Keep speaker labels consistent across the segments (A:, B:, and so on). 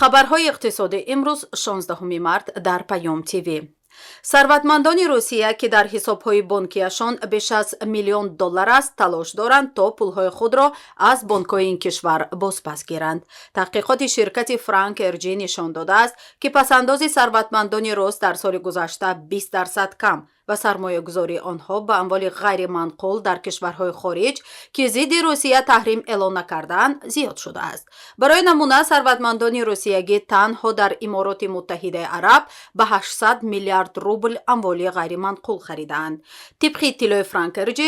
A: хабарҳои иқтисодӣ имрӯз 16 март дар Паём ТВ. сарватмандони Русия ки дар ҳисобҳои бонкиашон беш аз $1 миллион аст, талош доранд то пулҳои худро аз бонкҳои ин кишвар бозпас гиранд. таҳқиқоти ширкати Frank RG нишон додааст, ки пасандози сарватмандони рус дар соли гузашта 20% кам ва сармоягузории онҳо ба амволи ғайриманқул дар кишварҳои хориҷ ки зидди Русия таҳрим эълон накардаанд зиёд шудааст. барои намуна сарватмандони русиягӣ танҳо дар Имороти Муттаҳидаи Араб ба 800 миллиард рубл амволи ғайриманқул харидаанд. тибқи иттилои Frank RG,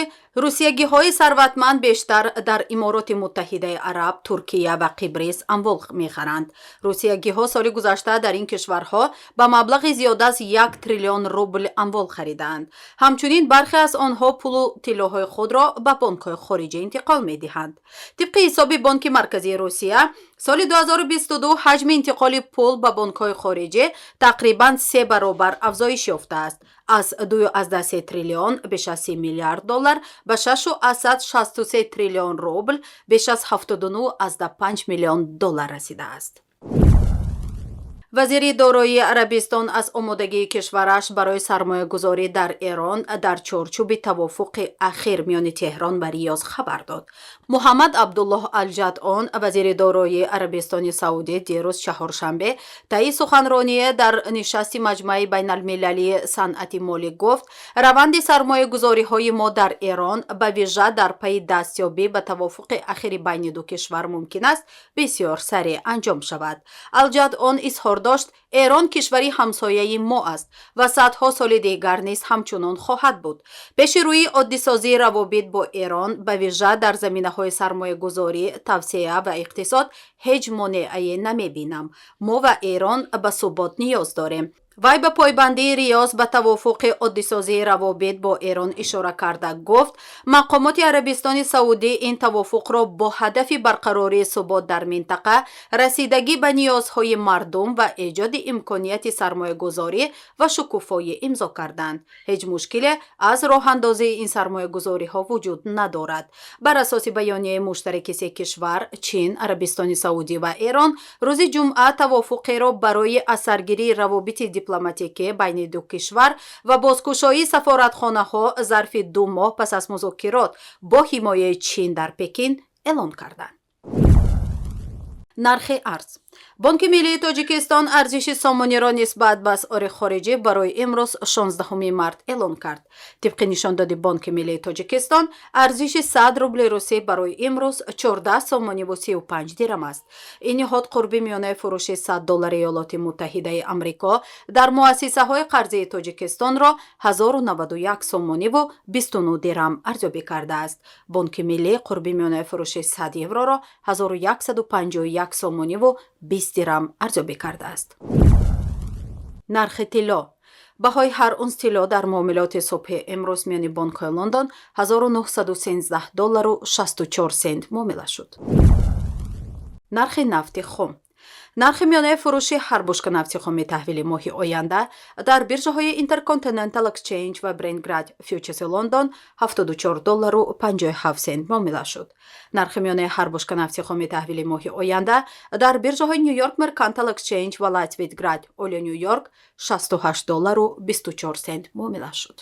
A: русиягиҳои сарватманд бештар дар Имороти Муттаҳидаи Араб, Туркия ва Қибрис амвол мехаранд. русиягиҳо соли гузашта дар ин кишварҳо ба маблағи зиёда аз 1 триллион рубл амвол харидаанд. ҳамчунин бархе аз онҳо пулу тиллоҳои худро ба бонкҳои хориҷӣ интиқол медиҳанд. тибқи ҳисоби Бонки Марказии Русия, соли 2022 ҳаҷми интиқоли пул ба бонкҳои хориҷӣ тақрибан 3 баробар афзоиш ёфтааст. аз 2.3 триллион беш аз $30 миллиард ба 6.63 триллион рубл беш аз $79.5 миллион расидааст. вазири дороии Арабистон аз омодагии кишвараш барои сармоягузорӣ дар Эрон дар чорчӯби тавофуқи ахир миёни Теҳрон ва Риёз хабар дод. Муҳаммад Абдуллоҳ Алҷадъон, вазири дороии Арабистони Саудӣ, дирӯз чаҳоршанбе таи суханроние дар нишасти маҷмӯаи байналмилалии санъати молӣ гуфт, раванди сармоягузориҳои мо дар Эрон ба вижа дар пайи дастёбӣ ба тавофуқи ахири байни ду кишвар мумкин аст бисёр сареъ анҷом шавад. Алҷадъон изҳор дошт, Эрон кишвари ҳамсояи мо аст ва садҳо соли дигар низ ҳамчунон хоҳад буд. пеши рӯи оддисозии равобит бо Эрон ба вижа дар заминаҳои сармоягузорӣ, тавсеа ва иқтисод ҳеҷ монеае намебинам. мо ва Эрон ба субот ниёз дорем. вай ба пойбандии Риёз ба тавофуқи оддисозии равобит бо Эрон ишора карда гуфт, мақомоти Арабистони Саудӣ ин тавофуқро бо ҳадафи барқарории субот дар минтақа, расидагӣ ба ниёзҳои мардум ва эҷоди имконияти сармоягузорӣ ва шукуфоӣ имзо карданд. ҳеҷ мушкиле аз роҳандозии ин сармоягузориҳо вуҷуд надорад. бар асоси баёнияи муштараки се кишвар, Чин, Арабистони Саудӣ ва Эрон, рӯзи ҷумъа тавофуқеро барои асаргирии равобити дипломатикӣ байни ду кишвар ва бозкушоии сафоратхонаҳо зарфи 2 моҳ пас аз музокирот бо ҳимояи Чин дар Пекин эълон карданд. нархи арз. Бонки Миллии Тоҷикистон арзиши сомониро нисбат ба асъори хориҷӣ барои имрӯз 16 март эълон кард. тибқи нишондоди Бонки Миллии Тоҷикистон, арзиши 100 рубли русӣ барои имрӯз 14 сомониву 35 дирам аст. ин ниҳод қурби миёнаи фурӯши $100 Иёлоти Муттаҳидаи Амрико дар муассисаҳои қарзии Тоҷикистонро 1091 сомониву 29 дирам арзёбӣ кардааст. Бонки Миллӣ қурби миёнаи фурӯши 100 евроро 1151 сомониву 20 дирам арзёбӣ кардааст. нархи тилло. баҳои ҳар унс тилло дар муомилоти субҳи имрӯз миёни бонкҳои Лондон $1913.64 муомила шуд. нархи нафти хом. нархи миёнаи фурӯши ҳар бушка нафти хуми таҳвили моҳи оянда дар биржаҳои Intercontinental Exchange ва Brent фьючерси Лондон $74.57 муомила шуд. нархи миёнаи ҳар бушка нафти хуми таҳвили моҳи оянда дар биржаҳои Нью-Йорк Mercantile Exchange ва Lightweight Oleo Нью-Йорк $68.24 муомила шуд.